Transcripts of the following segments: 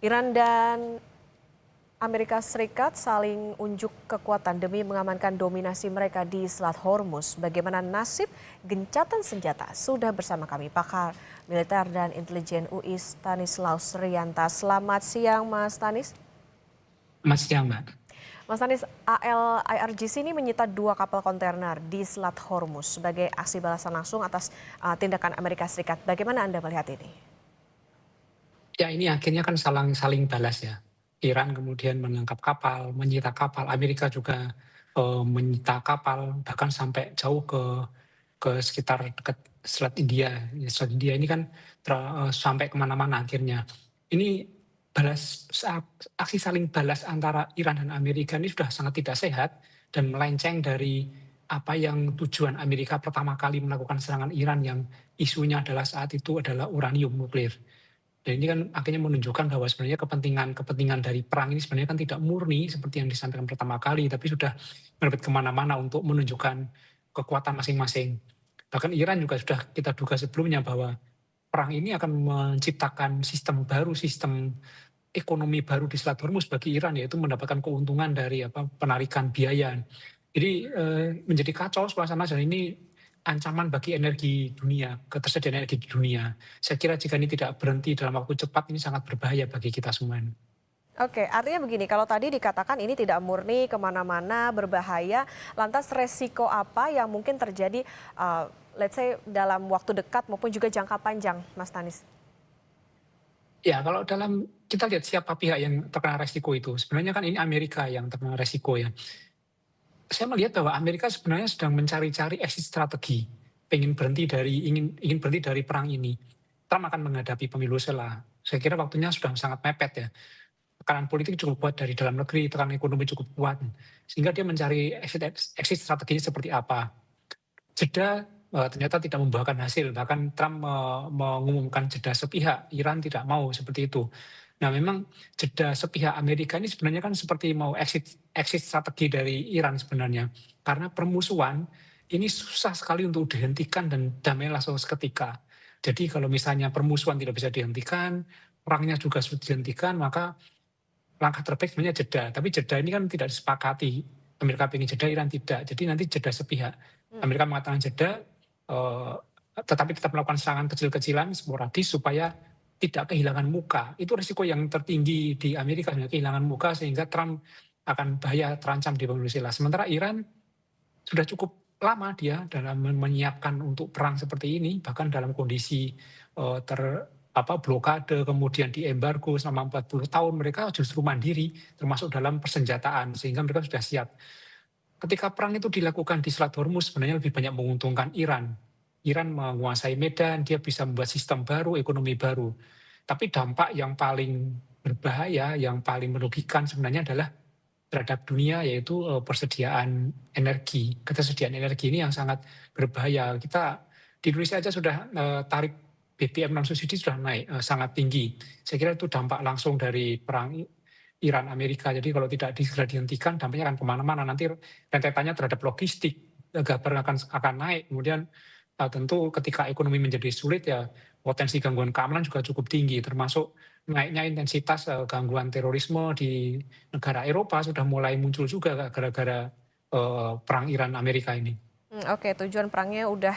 Iran dan Amerika Serikat saling unjuk kekuatan demi mengamankan dominasi mereka di Selat Hormuz. Bagaimana nasib gencatan senjata? Sudah bersama kami pakar militer dan intelijen UI Stanislaus Rianta. Selamat siang Mas Stanis. Mas siang, Mbak. Mas Stanis, IRGC ini menyita 2 kapal kontainer di Selat Hormuz sebagai aksi balasan langsung atas tindakan Amerika Serikat. Bagaimana Anda melihat ini? Ya ini akhirnya kan saling saling balas ya. Iran kemudian menangkap kapal, menyita kapal, Amerika juga, menyita kapal, bahkan sampai jauh ke sekitar dekat Selat India. Ya Selat India ini kan sampai kemana mana akhirnya. Ini aksi saling balas antara Iran dan Amerika ini sudah sangat tidak sehat dan melenceng dari apa yang tujuan Amerika pertama kali melakukan serangan Iran yang isunya adalah saat itu adalah uranium nuklir. Dan ini kan akhirnya menunjukkan bahwa sebenarnya kepentingan dari perang ini sebenarnya kan tidak murni seperti yang disampaikan pertama kali, tapi sudah merebet kemana-mana untuk menunjukkan kekuatan masing-masing. Bahkan Iran juga sudah kita duga sebelumnya bahwa perang ini akan menciptakan sistem baru, sistem ekonomi baru di Selat Hormuz bagi Iran, yaitu mendapatkan keuntungan dari penarikan biaya. Jadi menjadi kacau suasana dan ini ancaman bagi energi dunia, ketersediaan energi di dunia. Saya kira jika ini tidak berhenti dalam waktu cepat, ini sangat berbahaya bagi kita semua. Oke, artinya begini, kalau tadi dikatakan ini tidak murni kemana-mana, berbahaya, lantas resiko apa yang mungkin terjadi, let's say dalam waktu dekat maupun juga jangka panjang, Mas Tanis? Ya, kalau kita lihat siapa pihak yang terkena resiko itu. Sebenarnya kan ini Amerika yang terkena resiko ya. Saya melihat bahwa Amerika sebenarnya sedang mencari-cari exit strategi, ingin berhenti dari perang ini. Trump akan menghadapi pemilu saya kira waktunya sudah sangat mepet ya. Tekanan politik cukup kuat dari dalam negeri, tekanan ekonomi cukup kuat, sehingga dia mencari exit strateginya seperti apa. Jeda ternyata tidak membuahkan hasil, bahkan Trump mengumumkan jeda sepihak, Iran tidak mau seperti itu. Nah memang jeda sepihak Amerika ini sebenarnya kan seperti mau exit strategi dari Iran sebenarnya. Karena permusuhan ini susah sekali untuk dihentikan dan damai langsung seketika. Jadi kalau misalnya permusuhan tidak bisa dihentikan, perangnya juga sulit dihentikan, maka langkah terbaik sebenarnya jeda. Tapi jeda ini kan tidak disepakati. Amerika ingin jeda, Iran tidak. Jadi nanti jeda sepihak. Amerika mengatakan jeda, tetapi tetap melakukan serangan kecil-kecilan, sporadis, supaya tidak kehilangan muka. Itu risiko yang tertinggi di Amerika, kehilangan muka sehingga Trump akan bahaya terancam di pemilu Sementara Iran sudah cukup lama dia dalam menyiapkan untuk perang seperti ini, bahkan dalam kondisi blokade, kemudian diembargo selama 40 tahun, mereka justru mandiri, termasuk dalam persenjataan, sehingga mereka sudah siap. Ketika perang itu dilakukan di Selat Hormuz, sebenarnya lebih banyak menguntungkan Iran. Iran menguasai Medan, dia bisa membuat sistem baru, ekonomi baru. Tapi dampak yang paling berbahaya, yang paling merugikan sebenarnya adalah terhadap dunia, yaitu ketersediaan energi ini yang sangat berbahaya. Kita di Indonesia aja sudah tarif BBM non subsidi sudah naik sangat tinggi. Saya kira itu dampak langsung dari perang Iran Amerika. Jadi kalau tidak segera dihentikan, dampaknya akan kemana-mana. Nanti rentetannya terhadap logistik, gabar akan naik. Kemudian tentu ketika ekonomi menjadi sulit ya potensi gangguan keamanan juga cukup tinggi, termasuk naiknya intensitas gangguan terorisme di negara Eropa sudah mulai muncul juga gara-gara perang Iran Amerika ini. Oke, tujuan perangnya udah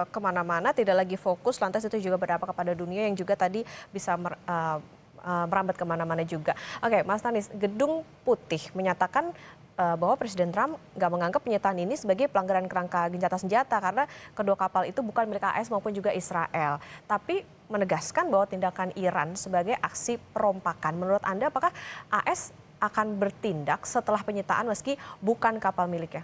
kemana-mana, tidak lagi fokus, lantas itu juga berdampak kepada dunia yang juga tadi bisa merambat kemana-mana juga. Oke, Mas Tanis, Gedung Putih menyatakan bahwa Presiden Trump nggak menganggap penyitaan ini sebagai pelanggaran kerangka gencatan senjata karena kedua kapal itu bukan milik AS maupun juga Israel. Tapi menegaskan bahwa tindakan Iran sebagai aksi perompakan. Menurut Anda apakah AS akan bertindak setelah penyitaan meski bukan kapal miliknya?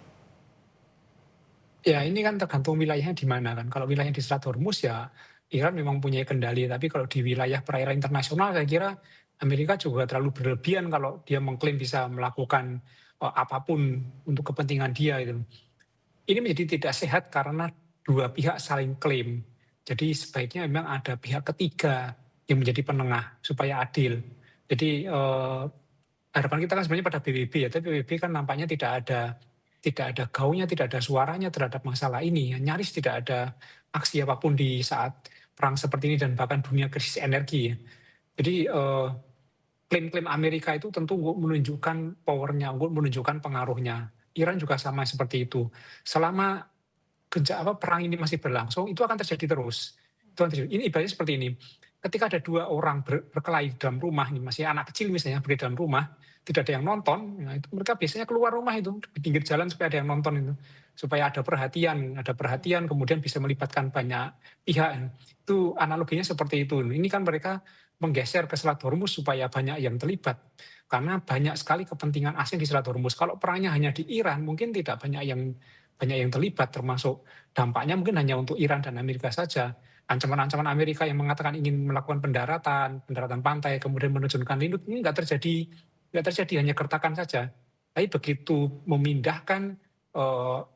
Ya ini kan tergantung wilayahnya di mana kan. Kalau wilayahnya di Selat Hormuz ya Iran memang punya kendali, tapi kalau di wilayah perairan internasional saya kira Amerika juga terlalu berlebihan kalau dia mengklaim bisa melakukan apapun untuk kepentingan dia itu. Ini menjadi tidak sehat karena dua pihak saling klaim. Jadi sebaiknya memang ada pihak ketiga yang menjadi penengah supaya adil. Jadi harapan kita kan sebenarnya pada PBB ya, tapi PBB kan nampaknya tidak ada gaungnya, tidak ada suaranya terhadap masalah ini. Nyaris tidak ada aksi apapun di saat perang seperti ini dan bahkan dunia krisis energi ya. Jadi klaim-klaim Amerika itu tentu untuk menunjukkan power-nya, untuk menunjukkan pengaruhnya. Iran juga sama seperti itu. Selama perang ini masih berlangsung, itu akan terjadi terus. Itu akan terjadi. Ini ibaratnya seperti ini, ketika ada 2 orang berkelahi dalam rumah, ini masih anak kecil misalnya berada dalam rumah, tidak ada yang nonton, nah itu mereka biasanya keluar rumah itu, di pinggir jalan supaya ada yang nonton itu. Supaya ada perhatian kemudian bisa melibatkan banyak pihak. Itu analoginya seperti itu. Ini kan mereka menggeser ke Selat Hormuz supaya banyak yang terlibat. Karena banyak sekali kepentingan asing di Selat Hormuz. Kalau perangnya hanya di Iran, mungkin tidak banyak yang terlibat, termasuk dampaknya mungkin hanya untuk Iran dan Amerika saja. Ancaman-ancaman Amerika yang mengatakan ingin melakukan pendaratan pantai, kemudian menurunkan lindung, ini nggak terjadi hanya gertakan saja. Tapi begitu memindahkan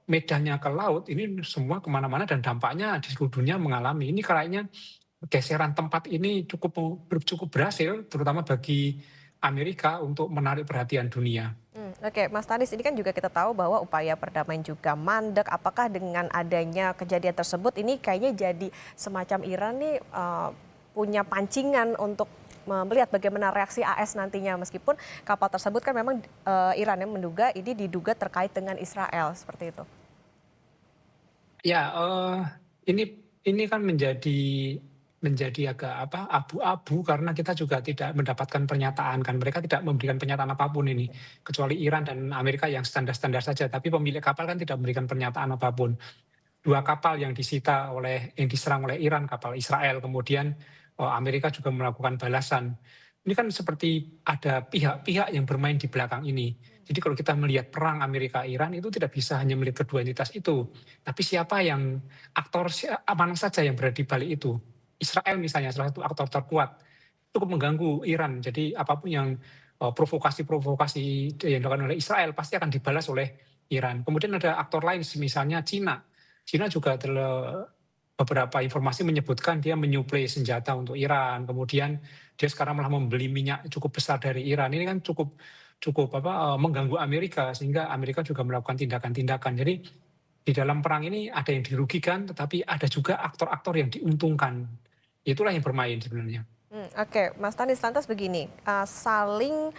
medannya ke laut, ini semua kemana-mana dan dampaknya di seluruh dunia mengalami. Ini kayaknya geseran tempat ini cukup berhasil, terutama bagi Amerika untuk menarik perhatian dunia. Oke, Mas Tanis, ini kan juga kita tahu bahwa upaya perdamaian juga mandek. Apakah dengan adanya kejadian tersebut ini kayaknya jadi semacam Iran nih punya pancingan untuk melihat bagaimana reaksi AS nantinya, meskipun kapal tersebut kan memang Iran yang menduga ini diduga terkait dengan Israel seperti itu. Ya, ini kan menjadi agak abu-abu karena kita juga tidak mendapatkan pernyataan kan. Mereka tidak memberikan pernyataan apapun ini, kecuali Iran dan Amerika yang standar-standar saja. Tapi pemilik kapal kan tidak memberikan pernyataan apapun. 2 kapal yang diserang oleh Iran, kapal Israel, kemudian Amerika juga melakukan balasan. Ini kan seperti ada pihak-pihak yang bermain di belakang ini. Jadi kalau kita melihat perang Amerika-Iran itu tidak bisa hanya melihat kedua entitas itu, tapi mana saja yang berada di balik itu. Israel misalnya salah satu aktor terkuat, cukup mengganggu Iran. Jadi apapun yang provokasi-provokasi yang dilakukan oleh Israel pasti akan dibalas oleh Iran. Kemudian ada aktor lain misalnya Cina. Cina juga beberapa informasi menyebutkan dia menyuplai senjata untuk Iran. Kemudian dia sekarang malah membeli minyak cukup besar dari Iran. Ini kan cukup mengganggu Amerika, sehingga Amerika juga melakukan tindakan-tindakan. Jadi di dalam perang ini ada yang dirugikan, tetapi ada juga aktor-aktor yang diuntungkan. Itulah yang bermain sebenarnya. Oke, Mas Tanis, lantas begini, saling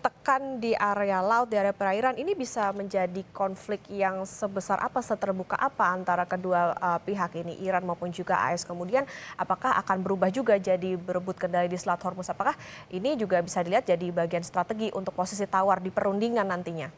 tekan di area laut, di area perairan, ini bisa menjadi konflik yang sebesar apa, seterbuka apa antara kedua pihak ini, Iran maupun juga AS. Kemudian apakah akan berubah juga jadi berebut kendali di Selat Hormuz? Apakah ini juga bisa dilihat jadi bagian strategi untuk posisi tawar di perundingan nantinya?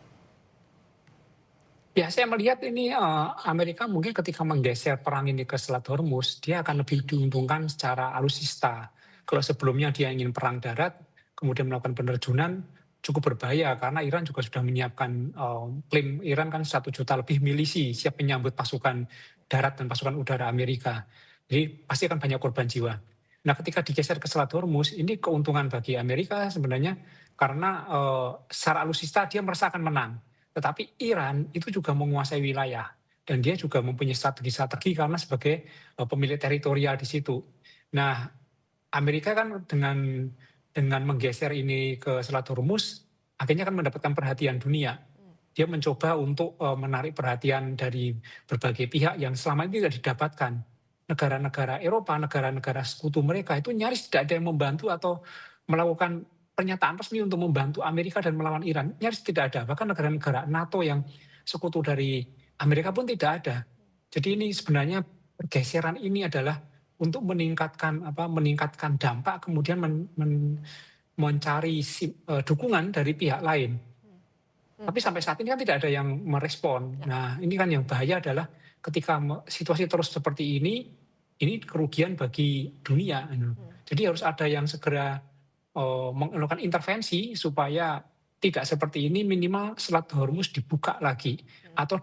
Ya, saya melihat ini Amerika mungkin ketika menggeser perang ini ke Selat Hormuz, dia akan lebih diuntungkan secara alutsista. Kalau sebelumnya dia ingin perang darat, kemudian melakukan penerjunan, cukup berbahaya karena Iran juga sudah menyiapkan, klaim Iran kan 1 juta lebih milisi siap menyambut pasukan darat dan pasukan udara Amerika. Jadi pasti akan banyak korban jiwa. Nah, ketika digeser ke Selat Hormuz, ini keuntungan bagi Amerika sebenarnya karena secara alutsista dia merasa akan menang. Tetapi Iran itu juga menguasai wilayah dan dia juga mempunyai strategi-strategi karena sebagai pemilik teritorial di situ. Nah, Amerika kan dengan menggeser ini ke Selat Hormuz, akhirnya kan mendapatkan perhatian dunia. Dia mencoba untuk menarik perhatian dari berbagai pihak yang selama ini tidak didapatkan. Negara-negara Eropa, negara-negara sekutu mereka itu nyaris tidak ada yang membantu atau melakukan pernyataan resmi untuk membantu Amerika dan melawan Iran. Nyaris tidak ada. Bahkan negara-negara NATO yang sekutu dari Amerika pun tidak ada. Jadi ini sebenarnya pergeseran ini adalah untuk meningkatkan dampak, kemudian mencari dukungan dari pihak lain. Tapi sampai saat ini kan tidak ada yang merespon. Nah, ini kan yang bahaya adalah ketika situasi terus seperti ini kerugian bagi dunia. Jadi harus ada yang segera melakukan intervensi supaya tidak seperti ini, minimal Selat Hormuz dibuka lagi atau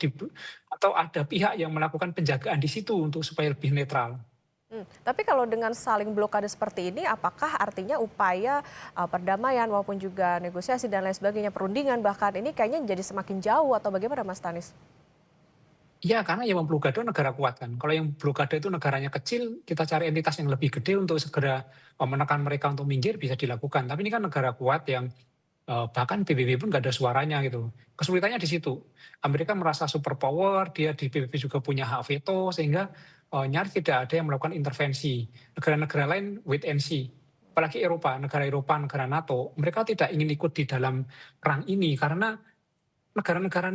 ada pihak yang melakukan penjagaan di situ untuk supaya lebih netral. Tapi kalau dengan saling blokade seperti ini, apakah artinya upaya perdamaian maupun juga negosiasi dan lain sebagainya, perundingan bahkan ini kayaknya jadi semakin jauh atau bagaimana, Mas Tanis? Iya, karena yang memblokade negara kuat kan. Kalau yang blokade itu negaranya kecil, kita cari entitas yang lebih gede untuk segera menekan mereka untuk minggir bisa dilakukan. Tapi ini kan negara kuat yang bahkan PBB pun nggak ada suaranya gitu. Kesulitannya di situ. Amerika merasa super power, dia di PBB juga punya hak veto, sehingga nyaris tidak ada yang melakukan intervensi. Negara-negara lain wait and see. apalagi Eropa, negara NATO, mereka tidak ingin ikut di dalam perang ini karena negara-negara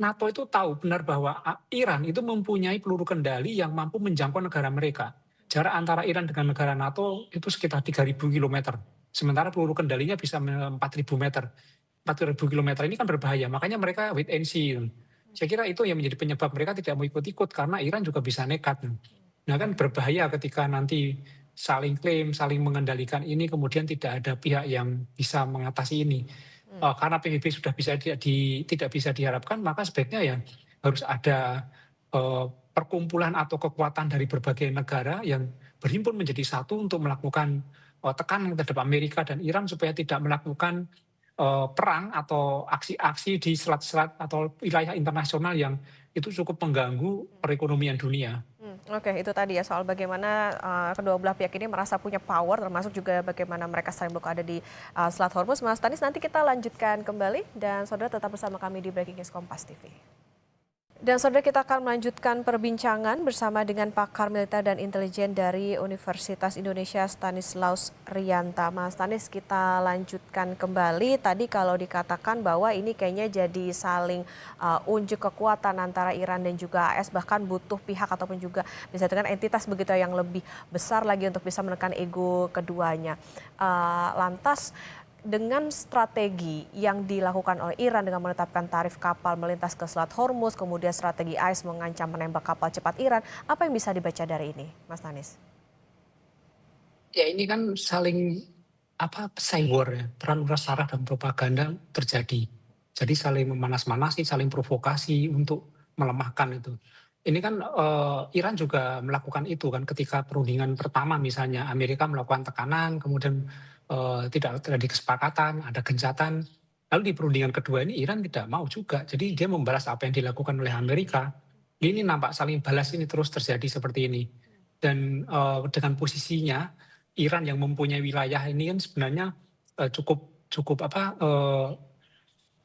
NATO itu tahu benar bahwa Iran itu mempunyai peluru kendali yang mampu menjangkau negara mereka. Jarak antara Iran dengan negara NATO itu sekitar 3.000 kilometer. Sementara peluru kendalinya bisa 4.000 meter. 4.000 kilometer ini kan berbahaya, makanya mereka wait and see. Saya kira itu yang menjadi penyebab mereka tidak mau ikut-ikut karena Iran juga bisa nekat. Nah kan berbahaya ketika nanti saling klaim, saling mengendalikan ini, kemudian tidak ada pihak yang bisa mengatasi ini. Hmm. Karena PBB sudah tidak bisa diharapkan, maka sebaiknya ya harus ada perkumpulan atau kekuatan dari berbagai negara yang berhimpun menjadi satu untuk melakukan tekanan terhadap Amerika dan Iran supaya tidak melakukan perang atau aksi-aksi di selat-selat atau wilayah internasional yang itu cukup mengganggu perekonomian dunia. Oke, itu tadi ya soal bagaimana kedua belah pihak ini merasa punya power, termasuk juga bagaimana mereka saling berada di Selat Hormuz. Mas Tanis, nanti kita lanjutkan kembali dan saudara tetap bersama kami di Breaking News Kompas TV. Dan saudara, kita akan melanjutkan perbincangan bersama dengan pakar militer dan intelijen dari Universitas Indonesia Stanislaus Rianta. Mas Stanis, kita lanjutkan kembali. Tadi kalau dikatakan bahwa ini kayaknya jadi saling unjuk kekuatan antara Iran dan juga AS, bahkan butuh pihak ataupun juga bisa dengan entitas begitu yang lebih besar lagi untuk bisa menekan ego keduanya. Lantas dengan strategi yang dilakukan oleh Iran dengan menetapkan tarif kapal melintas ke Selat Hormuz, kemudian strategi AS mengancam menembak kapal cepat Iran, apa yang bisa dibaca dari ini, Mas Tanis? Ya ini kan saling cyber ya, perang sara dan propaganda terjadi. Jadi saling memanas-manasi, saling provokasi untuk melemahkan itu. Ini kan Iran juga melakukan itu kan ketika perundingan pertama misalnya Amerika melakukan tekanan, kemudian tidak terjadi kesepakatan, ada gencatan. Lalu di perundingan kedua ini Iran tidak mau juga. Jadi dia membalas apa yang dilakukan oleh Amerika. Ini nampak saling balas ini terus terjadi seperti ini. Dan dengan posisinya Iran yang mempunyai wilayah ini kan sebenarnya cukup cukup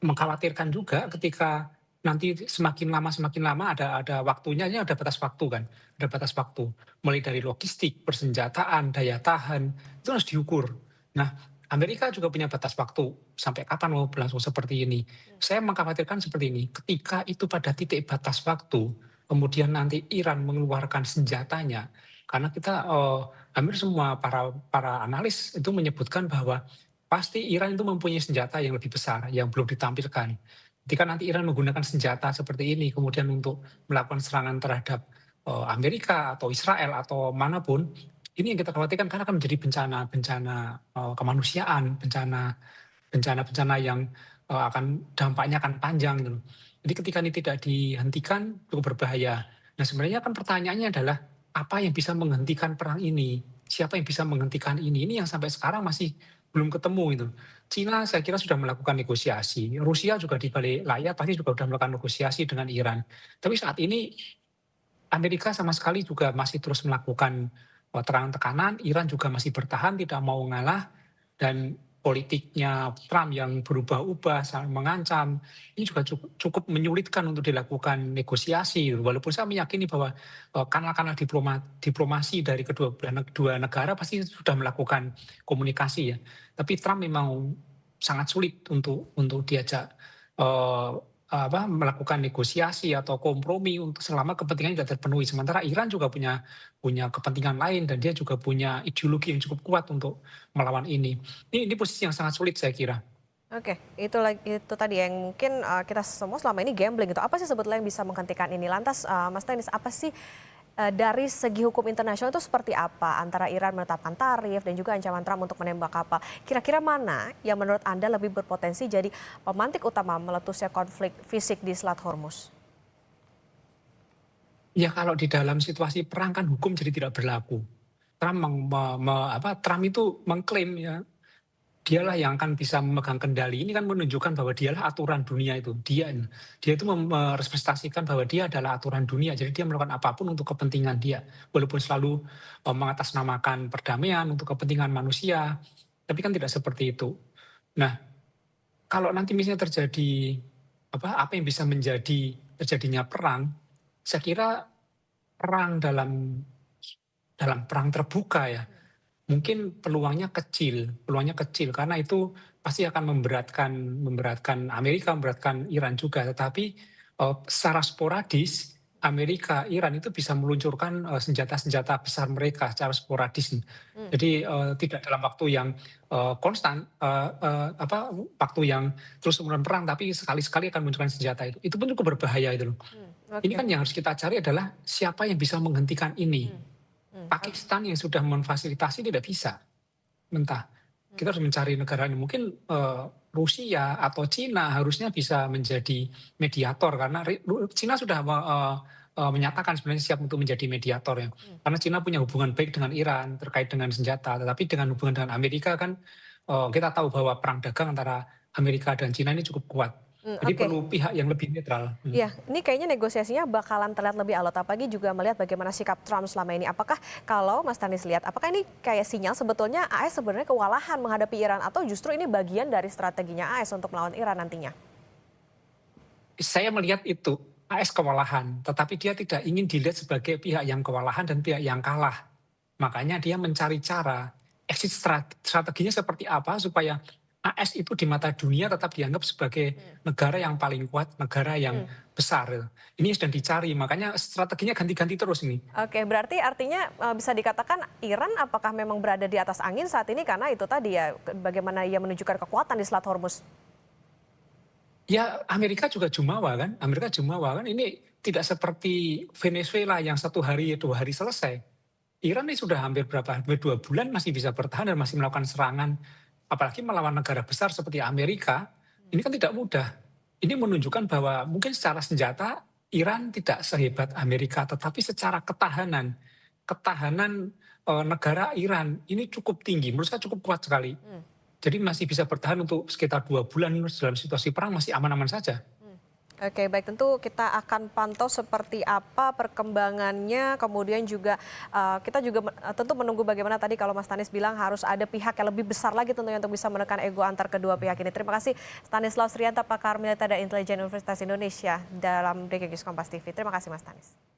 mengkhawatirkan juga ketika nanti semakin lama ada waktunya, ini ada batas waktu kan, ada batas waktu. Mulai dari logistik, persenjataan, daya tahan, itu harus diukur. Nah, Amerika juga punya batas waktu, sampai kapan mau berlangsung seperti ini. Saya mengkhawatirkan seperti ini, ketika itu pada titik batas waktu, kemudian nanti Iran mengeluarkan senjatanya, karena kita hampir semua para analis itu menyebutkan bahwa pasti Iran itu mempunyai senjata yang lebih besar yang belum ditampilkan. Ketika nanti Iran menggunakan senjata seperti ini kemudian untuk melakukan serangan terhadap Amerika atau Israel atau manapun, ini yang kita khawatirkan karena akan menjadi bencana kemanusiaan, bencana yang dampaknya akan panjang gitu. Jadi ketika ini tidak dihentikan cukup berbahaya. Nah sebenarnya kan pertanyaannya adalah apa yang bisa menghentikan perang ini? Siapa yang bisa menghentikan ini? Ini yang sampai sekarang masih belum ketemu itu. Cina saya kira sudah melakukan negosiasi. Rusia juga di balik layar pasti juga sudah melakukan negosiasi dengan Iran. Tapi saat ini Amerika sama sekali juga masih terus melakukan terang tekanan, Iran juga masih bertahan tidak mau ngalah, dan politiknya Trump yang berubah-ubah, saling mengancam, ini juga cukup menyulitkan untuk dilakukan negosiasi. Walaupun saya meyakini bahwa kanal-kanal diplomasi dari dua negara pasti sudah melakukan komunikasi ya. Tapi Trump memang sangat sulit untuk diajak melakukan negosiasi atau kompromi untuk selama kepentingannya tidak terpenuhi. Sementara Iran juga punya punya kepentingan lain dan dia juga punya ideologi yang cukup kuat untuk melawan ini. Ini posisi yang sangat sulit saya kira. Oke, itu tadi yang mungkin kita semua selama ini gambling gitu. Apa sih sebetulnya yang bisa menghentikan ini? Lantas Mas Tanis, apa sih dari segi hukum internasional itu seperti apa antara Iran menetapkan tarif dan juga ancaman Trump untuk menembak kapal? Kira-kira mana yang menurut Anda lebih berpotensi jadi pemantik utama meletusnya konflik fisik di Selat Hormuz? Ya kalau di dalam situasi perang kan hukum jadi tidak berlaku. Trump itu mengklaim ya dialah yang akan bisa memegang kendali. Ini kan menunjukkan bahwa dialah aturan dunia itu. Dia itu merepresentasikan bahwa dia adalah aturan dunia. Jadi dia melakukan apapun untuk kepentingan dia. Walaupun selalu mengatasnamakan perdamaian untuk kepentingan manusia. Tapi kan tidak seperti itu. Nah, kalau nanti misalnya terjadi apa yang bisa menjadi terjadinya perang, saya kira perang dalam perang terbuka ya. mungkin peluangnya kecil karena itu pasti akan memberatkan Amerika, memberatkan Iran juga. Tetapi, secara sporadis Amerika, Iran itu bisa meluncurkan, senjata-senjata besar mereka secara sporadis nih. Mmm, Jadi, tidak dalam waktu yang, konstan, waktu yang terus-menerus perang, tapi sekali-sekali akan menunjukkan senjata itu. Itu pun cukup berbahaya itu loh. Ini oke. kan yang harus kita cari adalah siapa yang bisa menghentikan ini. Mmm, ok Pakistan yang sudah memfasilitasi tidak bisa. Mentah. mmm, Kita harus mencari negara ini. Mungkin Rusia atau Cina harusnya bisa menjadi mediator karena Cina sudah menyatakan sebenarnya siap untuk menjadi mediator ya. mmm. Karena Cina punya hubungan baik dengan Iran terkait dengan senjata, tetapi dengan hubungan dengan Amerika kan kita tahu bahwa perang dagang antara Amerika dan Cina ini cukup kuat. Jadi Oke. perlu pihak yang lebih netral. Iya, ini kayaknya negosiasinya bakalan terlihat lebih alot, apalagi juga melihat bagaimana sikap Trump selama ini. Apakah kalau Mas Tanis lihat, apakah ini kayak sinyal sebetulnya AS sebenarnya kewalahan menghadapi Iran atau justru ini bagian dari strateginya AS untuk melawan Iran nantinya? Saya melihat itu, AS kewalahan, tetapi dia tidak ingin dilihat sebagai pihak yang kewalahan dan pihak yang kalah. Makanya dia mencari cara, exit strateginya seperti apa supaya AS itu di mata dunia tetap dianggap sebagai Mmm, negara yang paling kuat, negara yang mmm. besar. Ini sedang dicari, makanya strateginya ganti-ganti terus ini. Oke, berarti artinya, bisa dikatakan Iran apakah memang berada di atas angin saat ini karena itu tadi ya, bagaimana ia menunjukkan kekuatan di Selat Hormuz? Ya Amerika juga jumawa kan, Amerika jumawa kan, ini tidak seperti Venezuela yang 1 hari, 2 hari selesai. Iran ini sudah hampir berapa, hampir 2 bulan masih bisa bertahan dan masih melakukan serangan, apalagi melawan negara besar seperti Amerika, ini kan tidak mudah. Ini menunjukkan bahwa mungkin secara senjata Iran tidak sehebat Amerika, tetapi secara ketahanan, ketahanan, negara Iran ini cukup tinggi, menurut saya cukup kuat sekali. Mmm. Jadi masih bisa bertahan untuk sekitar 2 bulan dalam situasi perang masih aman-aman saja. Mmm. Oke, baik, tentu kita akan pantau seperti apa perkembangannya, kemudian juga, kita juga tentu menunggu bagaimana tadi kalau Mas Tanis bilang harus ada pihak yang lebih besar lagi tentunya untuk bisa menekan ego antar kedua pihak ini. Terima kasih Stanislaus Rianta, pakar militer dan intelijen Universitas Indonesia dalam Breaking News Kompas TV. Terima kasih Mas Tanis.